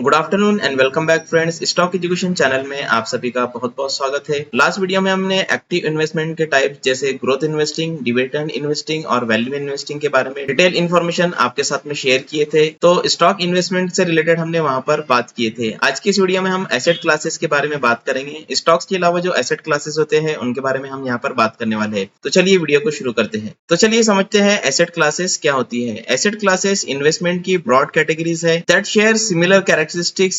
Good afternoon and welcome back friends. Stock education channel में आप सभी का बहुत बहुत स्वागत है। लास्ट वीडियो में हमने एक्टिव इन्वेस्टमेंट के टाइप जैसे ग्रोथ इन्वेस्टिंग, डिविडेंड इन्वेस्टिंग और वैल्यू इन्वेस्टिंग के बारे में डिटेल इन्फॉर्मेशन आपके साथ में शेयर किए थे। तो स्टॉक इन्वेस्टमेंट से रिलेटेड हमने वहां पर बात किए थे। आज की इस वीडियो में हम एसेट क्लासेस के बारे में बात करेंगे। स्टॉक्स के अलावा जो एसेट क्लासेस होते हैं उनके बारे में हम यहाँ पर बात करने वाले हैं। तो चलिए वीडियो को शुरू करते हैं। तो चलिए समझते हैं एसेट क्लासेस क्या होती है। एसेट क्लासेस इन्वेस्टमेंट की ब्रॉड कैटेगरीज है that share similar characteristics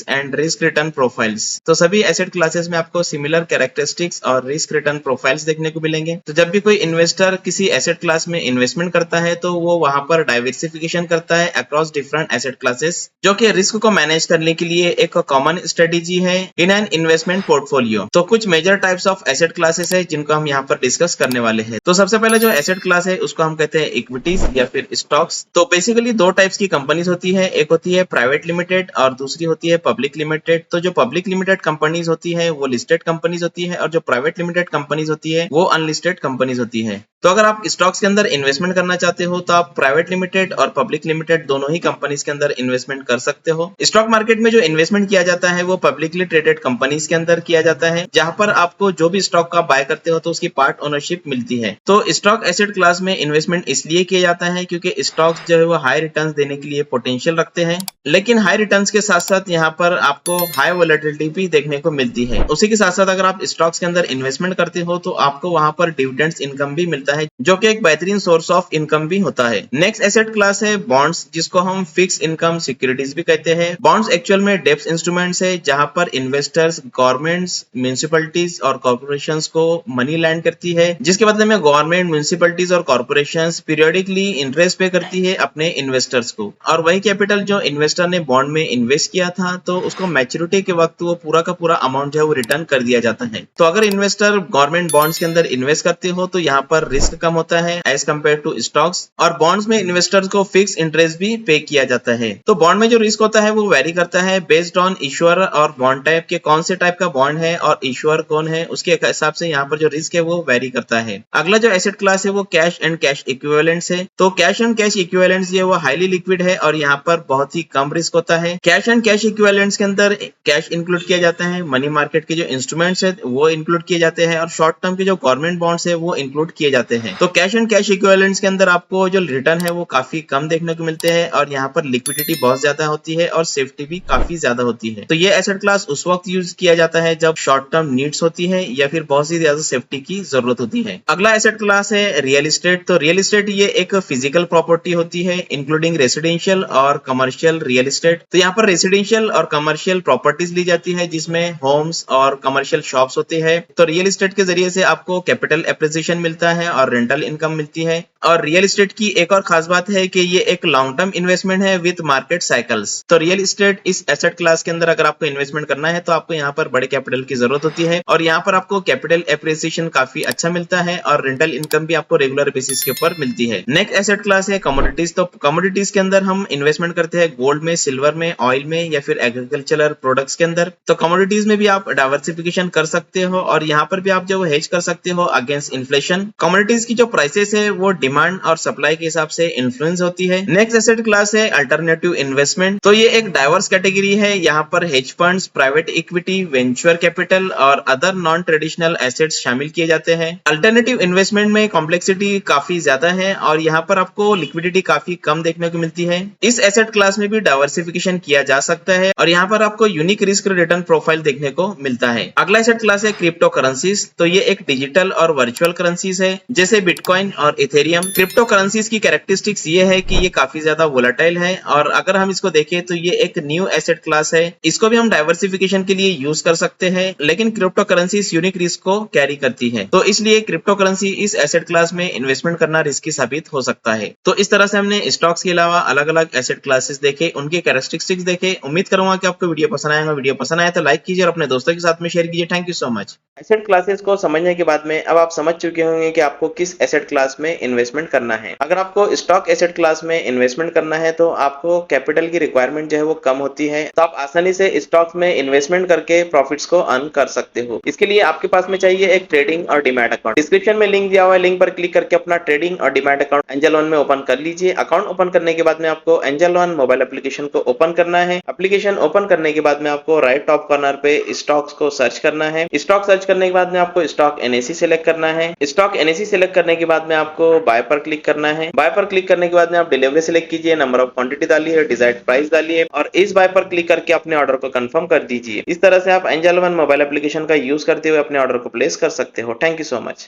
and risk return profiles. तो सभी एसेट क्लासेस में आपको सिमिलर कैरेक्टरिस्टिक्स और रिस्क रिटर्न प्रोफाइल्स देखने को मिलेंगे। तो जब भी कोई इन्वेस्टर किसी एसेट क्लास में इन्वेस्टमेंट करता है तो वो वहां पर डाइवर्सिफिकेशन करता है अक्रॉस डिफरेंट एसेट क्लासेस, जो कि रिस्क को मैनेज करने के लिए एक कॉमन स्ट्रेटेजी है इन एन इन्वेस्टमेंट पोर्टफोलियो। तो कुछ major types of asset classes है जिनको हम यहाँ पर डिस्कस करने वाले हैं। तो सबसे पहले जो एसेट क्लास है उसको हम कहते हैं इक्विटीज या फिर स्टॉक्स। तो बेसिकली दो टाइप्स की कंपनीज होती है, एक होती है प्राइवेट लिमिटेड और दूसरी होती है पब्लिक लिमिटेड। तो जो पब्लिक लिमिटेड कंपनीज होती है वो लिस्टेड कंपनीज होती है और जो प्राइवेट लिमिटेड कंपनीज होती है वो अनलिस्टेड कंपनीज होती है। तो अगर आप स्टॉक्स के अंदर इन्वेस्टमेंट करना चाहते हो तो आप प्राइवेट लिमिटेड और पब्लिक लिमिटेड दोनों ही कंपनीज के अंदर इन्वेस्टमेंट कर सकते हो। स्टॉक मार्केट में जो इन्वेस्टमेंट किया जाता है वो पब्लिकली ट्रेडेड कंपनीज के अंदर किया जाता है, जहां पर आपको जो भी स्टॉक का बाय करते हो तो उसकी पार्ट ओनरशिप मिलती है। तो स्टॉक एसेट क्लास में इन्वेस्टमेंट इसलिए किया जाता है क्योंकि स्टॉक्स जो है वो हाई रिटर्न्स देने के लिए पोटेंशियल रखते हैं, लेकिन हाई रिटर्न्स के साथ साथ यहाँ पर आपको हाई वोलेटिलिटी भी देखने को मिलती है। उसी के साथ साथ अगर आप स्टॉक्स के अंदर इन्वेस्टमेंट करते हो तो आपको वहां पर डिविडेंड्स इनकम भी मिलता है, जो कि एक बेहतरीन सोर्स ऑफ इनकम भी होता है। नेक्स्ट एसेट क्लास है बॉन्ड्स, जिसको हम फिक्स इनकम सिक्योरिटीज भी कहते हैं। बॉन्ड्स एक्चुअल में डेब्ट इंस्ट्रूमेंट्स है जहां पर इन्वेस्टर्स गवर्नमेंट्स, म्युनिसिपैलिटीज और कॉर्पोरेशंस को मनी लैंड करती है, जिसके बदले में गवर्नमेंट, म्युनिसिपैलिटीज और कॉर्पोरेशंस पीरियोडिकली इंटरेस्ट पे करती है अपने इन्वेस्टर्स को। और वही कैपिटल जो इन्वेस्टर ने बॉन्ड में इन्वेस्ट किया था तो उसको मैच्योरिटी के वक्त वो पूरा का पूरा अमाउंट जो है वो रिटर्न कर दिया जाता है। तो अगर इन्वेस्टर गवर्नमेंट बॉन्ड्स के अंदर इन्वेस्ट करते हो तो यहाँ पर रिस्क कम होता है एज कम्पेयर टू स्टॉक्स, और बॉन्ड्स में इन्वेस्टर्स को फिक्स इंटरेस्ट भी पे किया जाता है। तो बॉन्ड में जो रिस्क होता है वो वेरी करता है बेस्ड ऑन इश्यूअर और बॉन्ड टाइप के, कौन से टाइप का बॉन्ड है और इश्यूअर कौन है उसके हिसाब से यहाँ पर जो रिस्क है वो वेरी करता है। अगला जो एसेट क्लास है वो कैश एंड कैश इक्विवेलेंट्स है। तो कैश एंड कैश इक्विवेलेंट्स ये वो हाईली लिक्विड है और यहाँ पर बहुत ही कम रिस्क होता है। कैश एंड कैश इक्विवेलेंट्स के अंदर कैश इंक्लूड किया जाता है, मनी मार्केट के जो इंस्ट्रूमेंट्स है वो इंक्लूड किए जाते हैं और शॉर्ट टर्म के जो गवर्नमेंट बॉन्ड्स है वो इंक्लूड किए जाते हैं। तो कैश एंड कैश इक्विवेलेंट्स के अंदर आपको जो रिटर्न है वो काफी कम देखने को मिलते हैं और यहाँ पर लिक्विडिटी बहुत ज्यादा होती है और सेफ्टी भी काफी ज्यादा होती है। तो ये एसेट क्लास उस वक्त यूज किया जाता है जब शॉर्ट टर्म नीड्स होती है या फिर बहुत सी ज्यादा सेफ्टी की जरूरत होती है। अगला एसेट क्लास है रियल एस्टेट। तो रियल एस्टेट ये एक फिजिकल प्रॉपर्टी होती है इंक्लूडिंग रेसिडेंशियल और कमर्शियल रियल एस्टेट। तो यहाँ पर रेसिडेंशियल और कमर्शियल प्रॉपर्टीज ली जाती है जिसमें होम्स और कमर्शियल शॉप्स होते हैं। तो रियल एस्टेट के जरिए से आपको कैपिटल एप्रिसिएशन मिलता है और रेंटल इनकम मिलती है। और रियल एस्टेट की एक और खास बात है कि ये एक लॉन्ग टर्म इन्वेस्टमेंट है विद मार्केट साइकिल्स। तो रियल एस्टेट इस एसेट क्लास के अंदर अगर आपको इन्वेस्टमेंट करना है तो आपको यहाँ पर बड़े कैपिटल की जरूरत होती है और यहाँ पर आपको कैपिटल एप्रिसिएशन काफी अच्छा मिलता है और रेंटल इनकम भी आपको रेगुलर बेसिस के ऊपर मिलती है। नेक्स्ट एसेट क्लास है कमोडिटीज। तो कमोडिटीज के अंदर हम इन्वेस्टमेंट करते हैं गोल्ड में, सिल्वर में, ऑयल में या फिर एग्रीकल्चरल प्रोडक्ट्स के अंदर। तो कमोडिटीज में भी आप डाइवर्सिफिकेशन कर सकते हो और यहाँ पर भी आप जो हेज कर सकते हो अगेंस्ट इन्फ्लेशन। कमोडिटीज की जो प्राइसेस है वो डिमांड और सप्लाई के हिसाब से इन्फ्लुएंस होती है। नेक्स्ट एसेट क्लास है अल्टरनेटिव इन्वेस्टमेंट। तो ये एक डाइवर्स कैटेगरी है, यहाँ पर hedge funds, private equity, venture capital और अदर नॉन ट्रेडिशनल एसेट्स शामिल किए जाते हैं। अल्टरनेटिव इन्वेस्टमेंट में कॉम्प्लेक्सिटी काफी ज्यादा है और यहाँ पर आपको लिक्विडिटी काफी कम देखने को मिलती है। इस एसेट क्लास में भी डाइवर्सिफिकेशन किया जा सकता है और यहाँ पर आपको यूनिक रिस्क रिटर्न प्रोफाइल देखने को मिलता है। अगला एसेट क्लास है क्रिप्टो करेंसीज। तो ये एक डिजिटल और वर्चुअल करेंसीज है जैसे बिटकॉइन और इथेरियम। क्रिप्टो करेंसीज की कैरेक्टरिस्टिक्स ये है कि ये काफी ज्यादा वोलेटाइल है और अगर हम इसको देखें तो ये एक न्यू एसेट क्लास है। इसको भी हम डाइवर्सिफिकेशन के लिए यूज कर सकते हैं, लेकिन क्रिप्टो करेंसीज यूनिक रिस्क को कैरी करती है, तो इसलिए क्रिप्टो करेंसी इस एसेट क्लास में इन्वेस्टमेंट करना रिस्की साबित हो सकता है। तो इस तरह से हमने स्टॉक्स के अलावा अलग अलग एसेट क्लासेस देखे, उनके कैरेक्टरिस्टिक्स देखे। उम्मीद करूंगा कि आपको वीडियो पसंद आएगा। वीडियो पसंद आए तो लाइक कीजिए और अपने दोस्तों के साथ में शेयर कीजिए। Thank you so much. Asset classes को समझने के बाद में अब आप समझ चुके होंगे कि आप आपको किस एसेट क्लास में इन्वेस्टमेंट करना है। अगर आपको स्टॉक एसेट क्लास में इन्वेस्टमेंट करना है तो आपको कैपिटल की रिक्वायरमेंट जो है वो कम होती है, तो आप आसानी से स्टॉक्स में इन्वेस्टमेंट करके प्रॉफिट्स को अर्न कर सकते हो। इसके लिए आपके पास में चाहिए एक ट्रेडिंग और डीमैट अकाउंट। डिस्क्रिप्शन में लिंक दिया हुआ है, लिंक पर क्लिक करके अपना ट्रेडिंग और डीमैट अकाउंट एंजल वन में ओपन कर लीजिए। अकाउंट ओपन करने के बाद में आपको एंजल वन मोबाइल एप्लीकेशन को ओपन करना है। एप्लीकेशन ओपन करने के बाद में आपको राइट टॉप कॉर्नर पे स्टॉक्स को सर्च करना है। स्टॉक सर्च करने के बाद में आपको स्टॉक एनएसी सेलेक्ट करना है। स्टॉक एनएसी सेलेक्ट करने के बाद में आपको बाय पर क्लिक करना है। बाय पर क्लिक करने के बाद में आप डिलीवरी सेलेक्ट कीजिए, नंबर ऑफ क्वांटिटी डालिए, डिजायर्ड प्राइस डालिए और इस बाय पर क्लिक करके अपने ऑर्डर को कंफर्म कर दीजिए। इस तरह से आप एंजल वन मोबाइल एप्लीकेशन का यूज करते हुए अपने ऑर्डर को प्लेस कर सकते हो। Thank you so much.